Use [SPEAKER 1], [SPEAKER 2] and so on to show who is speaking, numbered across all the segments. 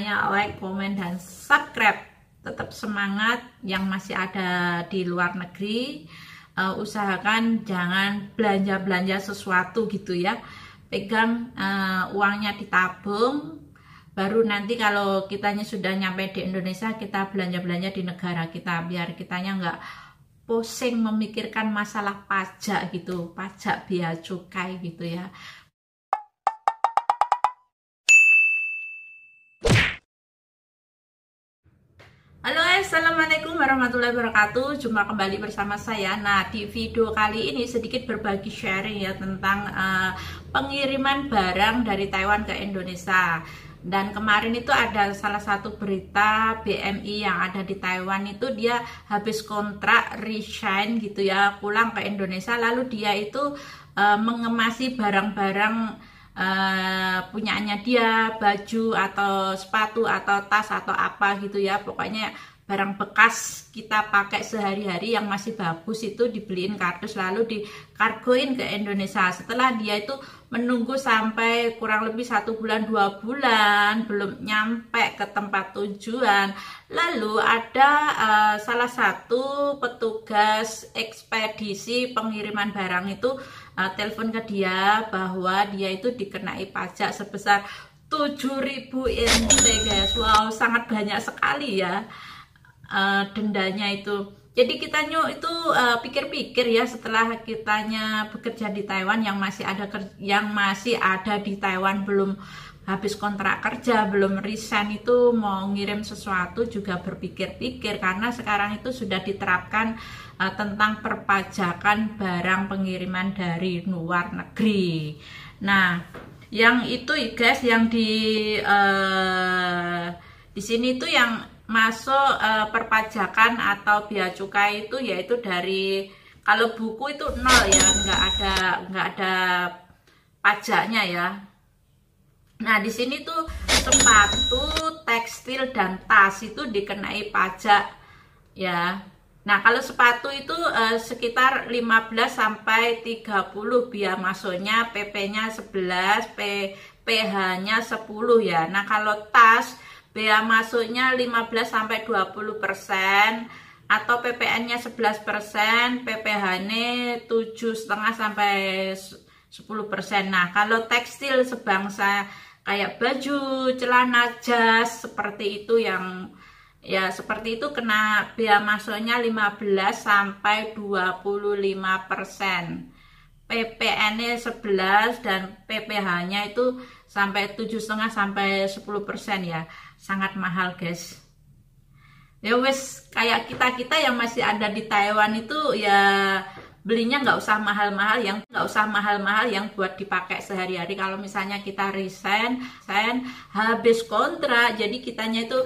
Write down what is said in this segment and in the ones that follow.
[SPEAKER 1] like, komen, dan subscribe. Tetap semangat yang masih ada di luar negeri. Usahakan jangan belanja-belanja sesuatu gitu ya. Pegang uangnya ditabung. Baru nanti kalau kitanya sudah nyampe di Indonesia, kita belanja-belanja di negara kita. Biar kitanya nggak pusing memikirkan masalah pajak gitu. Pajak bea cukai gitu ya. Halo, assalamualaikum warahmatullahi wabarakatuh. Jumpa kembali bersama saya. Nah, di video kali ini sedikit berbagi sharing ya tentang pengiriman barang dari Taiwan ke Indonesia. Dan kemarin itu ada salah satu berita BMI yang ada di Taiwan itu dia habis kontrak resign gitu ya, pulang ke Indonesia. Lalu dia itu mengemasi barang-barang punyaannya dia, baju atau sepatu atau tas atau apa gitu ya, pokoknya barang bekas kita pakai sehari-hari yang masih bagus itu dibeliin kardus lalu dikargoin ke Indonesia. Setelah dia itu menunggu sampai kurang lebih 1 bulan 2 bulan belum nyampe ke tempat tujuan, lalu ada salah satu petugas ekspedisi pengiriman barang itu telepon ke dia bahwa dia itu dikenai pajak sebesar 7.000 NT guys. Wow, sangat banyak sekali ya dendanya itu. Jadi kitanya itu pikir-pikir ya, setelah kitanya bekerja di Taiwan yang masih ada di Taiwan, belum habis kontrak kerja, belum resign, itu mau ngirim sesuatu juga berpikir-pikir karena sekarang itu sudah diterapkan tentang perpajakan barang pengiriman dari luar negeri. Nah, yang itu guys, yang di sini itu yang masuk perpajakan atau bea cukai itu yaitu dari, kalau buku itu 0 ya, nggak ada pajaknya ya. Nah, di sini tuh sepatu, tekstil, dan tas itu dikenai pajak ya. Nah, kalau sepatu itu sekitar 15 sampai 30 biaya masuknya, PP-nya 11, PH-nya 10 ya. Nah, kalau tas bea masuknya 15 sampai 20% atau PPN-nya 11%, PPH-nya 7,5 sampai 10%. Nah, kalau tekstil sebangsa kayak baju, celana, jas seperti itu yang ya seperti itu kena bea masuknya 15 sampai 25%. PPN-nya 11 dan PPH-nya itu sampai 7,5 sampai 10% ya. Sangat mahal, guys. Ya wes, kayak kita yang masih ada di Taiwan itu ya belinya nggak usah mahal-mahal yang buat dipakai sehari-hari. Kalau misalnya kita resign habis kontrak, jadi kitanya itu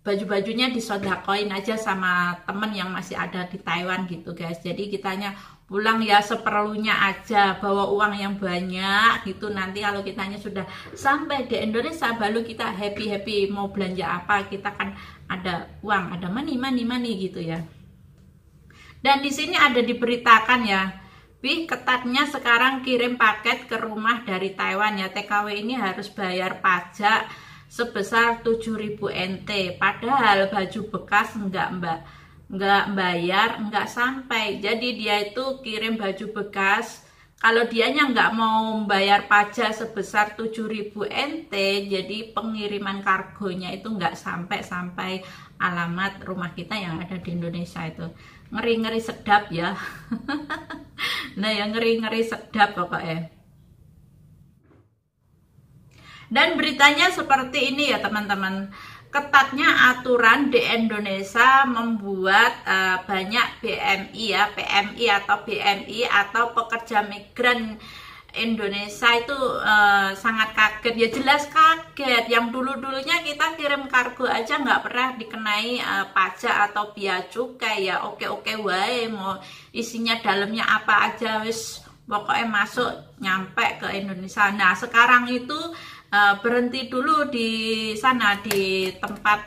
[SPEAKER 1] baju-bajunya disodakoin aja sama temen yang masih ada di Taiwan gitu guys. Jadi kitanya pulang ya seperlunya aja, bawa uang yang banyak gitu. Nanti kalau kitanya sudah sampai di Indonesia baru kita happy mau belanja apa, kita kan ada uang, ada money gitu ya. Dan di sini ada diberitakan ya, ketatnya sekarang kirim paket ke rumah dari Taiwan ya. TKW ini harus bayar pajak sebesar 7.000 NT. Padahal baju bekas enggak bayar, enggak sampai. Jadi dia itu kirim baju bekas, kalau dianya nggak mau membayar pajak sebesar 7.000 NT, jadi pengiriman kargonya itu nggak sampai alamat rumah kita yang ada di Indonesia itu. Ngeri-ngeri sedap ya. Nah, yang ngeri-ngeri sedap pokoknya. Dan beritanya seperti ini ya teman-teman. Ketatnya aturan di Indonesia membuat banyak BMI ya, PMI atau BMI atau pekerja migran Indonesia itu sangat kaget ya. Jelas kaget, yang dulunya kita kirim kargo aja nggak pernah dikenai pajak atau bea cukai ya. Oke wae, mau isinya dalamnya apa aja wis pokoknya masuk nyampe ke Indonesia. Nah, sekarang itu berhenti dulu di sana di tempat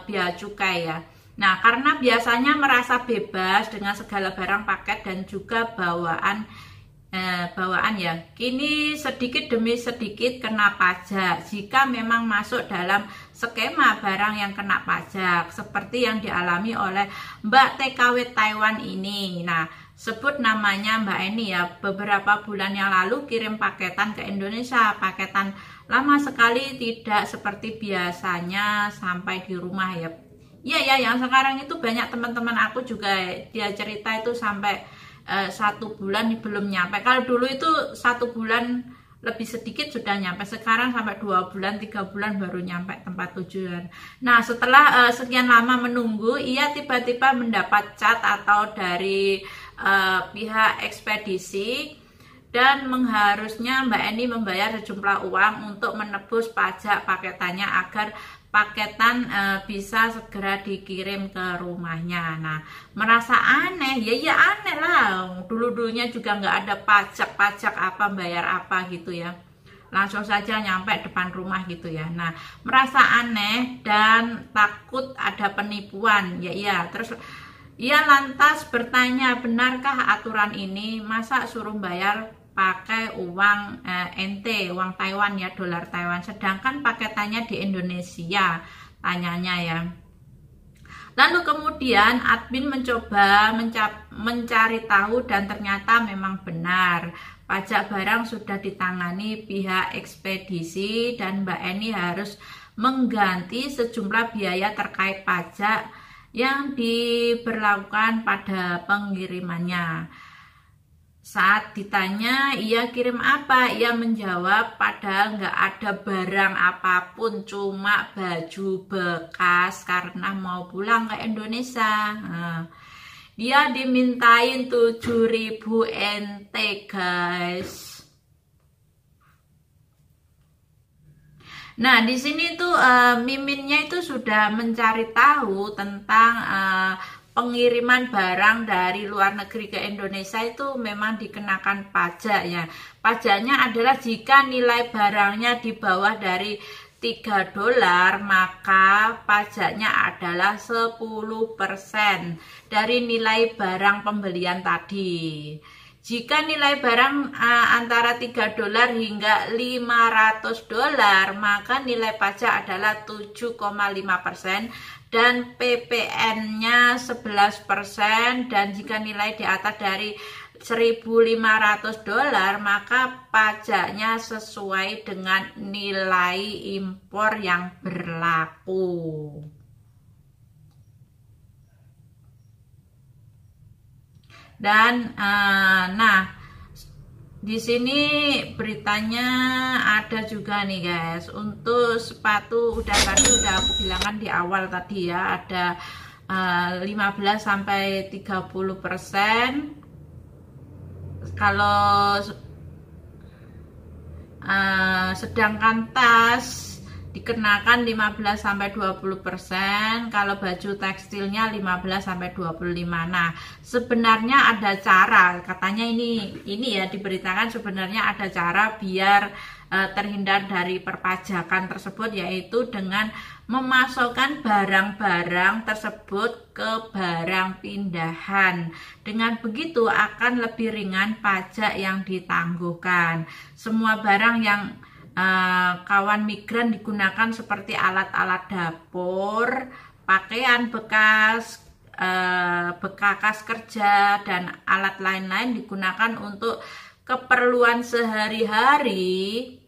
[SPEAKER 1] bea cukai ya. Nah, karena biasanya merasa bebas dengan segala barang paket dan juga bawaan bawaan ya. Kini sedikit demi sedikit kena pajak jika memang masuk dalam skema barang yang kena pajak seperti yang dialami oleh Mbak TKW Taiwan ini. Nah, sebut namanya Mbak Eni ya, beberapa bulan yang lalu kirim paketan ke Indonesia, paketan lama sekali, tidak seperti biasanya sampai di rumah ya. Iya ya, yang sekarang itu banyak teman-teman aku juga dia cerita itu sampai 1 bulan belum nyampe. Kalau dulu itu 1 bulan lebih sedikit sudah nyampe, sekarang sampai 2 bulan 3 bulan baru nyampe tempat tujuan. Nah, setelah sekian lama menunggu, ia tiba-tiba mendapat cat atau dari pihak ekspedisi dan mengharusnya Mbak Eni membayar sejumlah uang untuk menebus pajak paketannya agar paketan bisa segera dikirim ke rumahnya. Nah, merasa aneh, ya aneh lah. Dulu-dulunya juga nggak ada pajak apa, bayar apa gitu ya. Langsung saja nyampe depan rumah gitu ya. Nah, merasa aneh dan takut ada penipuan. Ya, terus ia lantas bertanya, benarkah aturan ini? Masa suruh bayar pakai uang NT, uang Taiwan ya, dolar Taiwan, sedangkan paketannya di Indonesia, tanyanya ya. Lalu kemudian admin mencoba mencari tahu dan ternyata memang benar, pajak barang sudah ditangani pihak ekspedisi dan Mbak Eni harus mengganti sejumlah biaya terkait pajak yang diberlakukan pada pengirimannya. Saat ditanya ia kirim apa, ia menjawab padahal nggak ada barang apapun, cuma baju bekas karena mau pulang ke Indonesia. Dia dimintain 7.000 NT guys. Nah, di sini tuh miminnya itu sudah mencari tahu tentang pengiriman barang dari luar negeri ke Indonesia itu memang dikenakan pajak ya. Pajaknya adalah jika nilai barangnya di bawah dari 3 dolar, maka pajaknya adalah 10% dari nilai barang pembelian tadi. Jika nilai barang antara 3 dolar hingga 500 dolar, maka nilai pajak adalah 7,5% dan PPN-nya 11%, dan jika nilai di atas dari 1.500 dolar maka pajaknya sesuai dengan nilai impor yang berlaku. Dan nah, di sini beritanya ada juga nih guys, untuk sepatu tadi udah aku bilangkan di awal tadi ya, ada 15 sampai 30%. Kalau sedangkan tas dikenakan 15 sampai 20%, kalau baju tekstilnya 15 sampai 25%. Nah, sebenarnya ada cara, katanya ini ya diberitakan sebenarnya ada cara biar terhindar dari perpajakan tersebut, yaitu dengan memasukkan barang-barang tersebut ke barang pindahan. Dengan begitu akan lebih ringan pajak yang ditangguhkan. Semua barang yang kawan migran digunakan seperti alat-alat dapur, pakaian bekas, bekas kerja, dan alat lain-lain digunakan untuk keperluan sehari-hari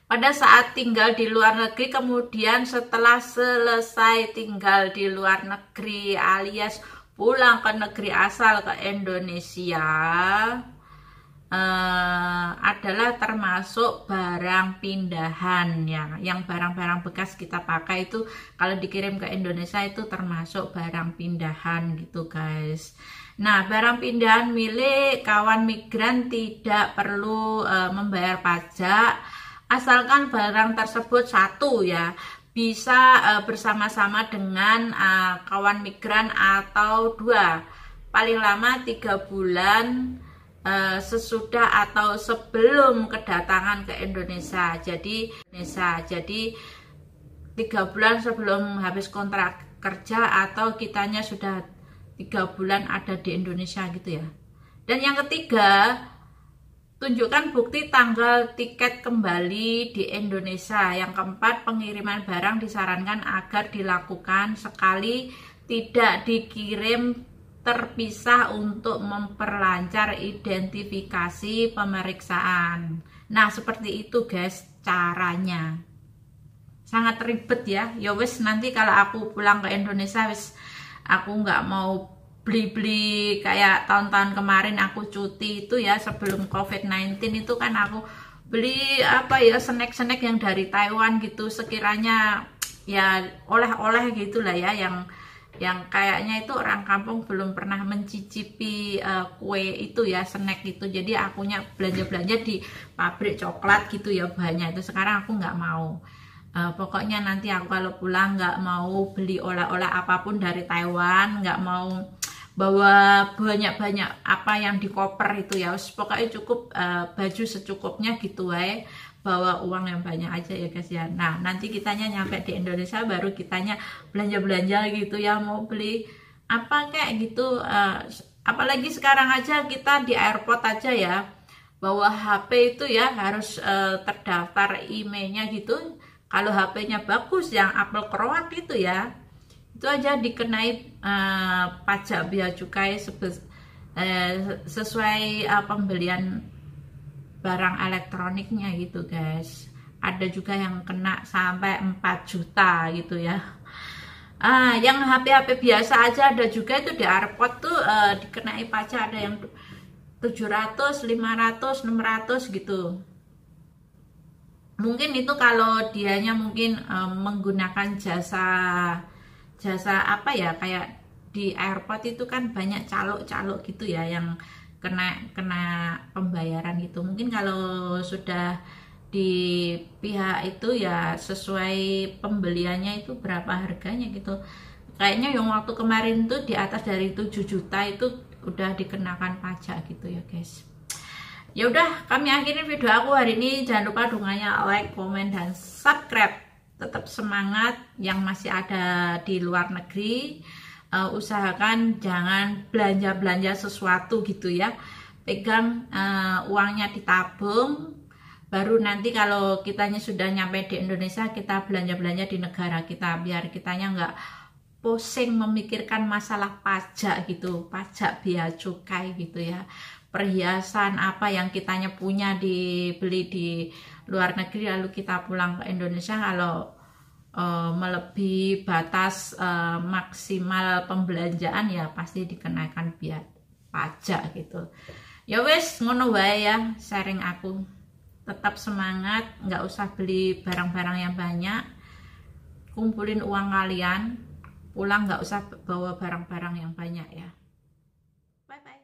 [SPEAKER 1] pada saat tinggal di luar negeri, kemudian setelah selesai tinggal di luar negeri alias pulang ke negeri asal ke Indonesia, adalah termasuk barang pindahan ya. Yang barang-barang bekas kita pakai itu kalau dikirim ke Indonesia itu termasuk barang pindahan gitu guys. Nah, barang pindahan milik kawan migran tidak perlu membayar pajak asalkan barang tersebut satu ya bisa bersama-sama dengan kawan migran, atau 2 paling lama 3 bulan sesudah atau sebelum kedatangan ke Indonesia. Jadi 3 bulan sebelum habis kontrak kerja, atau kitanya sudah 3 bulan ada di Indonesia gitu ya. Dan yang ketiga, tunjukkan bukti tanggal tiket kembali di Indonesia. Yang keempat, pengiriman barang disarankan agar dilakukan sekali, tidak dikirim terpisah untuk memperlancar identifikasi pemeriksaan. Nah, seperti itu guys caranya. Sangat ribet ya. Ya wis, nanti kalau aku pulang ke Indonesia wis aku nggak mau beli-beli kayak tahun-tahun kemarin aku cuti itu ya, sebelum COVID-19 itu kan aku beli apa ya, snack-snack yang dari Taiwan gitu, sekiranya ya oleh-oleh gitulah ya, yang kayaknya itu orang kampung belum pernah mencicipi kue itu ya, snack gitu. Jadi akunya belanja-belanja di pabrik coklat gitu ya banyak itu. Sekarang aku nggak mau. Pokoknya nanti aku kalau pulang nggak mau beli oleh-oleh apapun dari Taiwan, nggak mau bawa banyak-banyak apa yang di koper itu ya. Pokoknya cukup baju secukupnya gitu ya, bawa uang yang banyak aja ya guys ya. Nah, nanti kitanya nyampe di Indonesia baru kitanya belanja-belanja gitu ya, mau beli apa kayak gitu. Apalagi sekarang aja kita di airport aja ya, bawa HP itu ya harus terdaftar emailnya gitu. Kalau HP-nya bagus yang Apple Croak gitu ya, itu aja dikenai pajak bea cukai sesuai pembelian barang elektroniknya gitu guys. Ada juga yang kena sampai 4 juta gitu ya. Yang HP-HP biasa aja ada juga itu di airport tuh dikenai pajak, ada yang 700, 500, 600 gitu. Mungkin itu kalau dianya mungkin menggunakan jasa apa ya, kayak di airport itu kan banyak calo-calo gitu ya yang kena pembayaran gitu. Mungkin kalau sudah di pihak itu ya sesuai pembeliannya itu berapa harganya gitu. Kayaknya yang waktu kemarin tuh di atas dari 7 juta itu udah dikenakan pajak gitu ya guys. Ya udah, kami akhiri video aku hari ini. Jangan lupa dunganya like, komen, dan subscribe. Tetap semangat yang masih ada di luar negeri. Usahakan jangan belanja-belanja sesuatu gitu ya. Pegang uangnya ditabung. Baru nanti kalau kitanya sudah nyampe di Indonesia, kita belanja-belanja di negara kita. Biar kitanya nggak pusing memikirkan masalah pajak gitu. Pajak bea cukai gitu ya. Perhiasan apa yang kitanya punya dibeli di luar negeri lalu kita pulang ke Indonesia, kalau melebihi batas maksimal pembelanjaan ya pasti dikenakan biaya pajak gitu. Ya wes, ngono wae ya sharing aku. Tetap semangat, nggak usah beli barang-barang yang banyak, kumpulin uang kalian, pulang nggak usah bawa barang-barang yang banyak ya. Bye bye.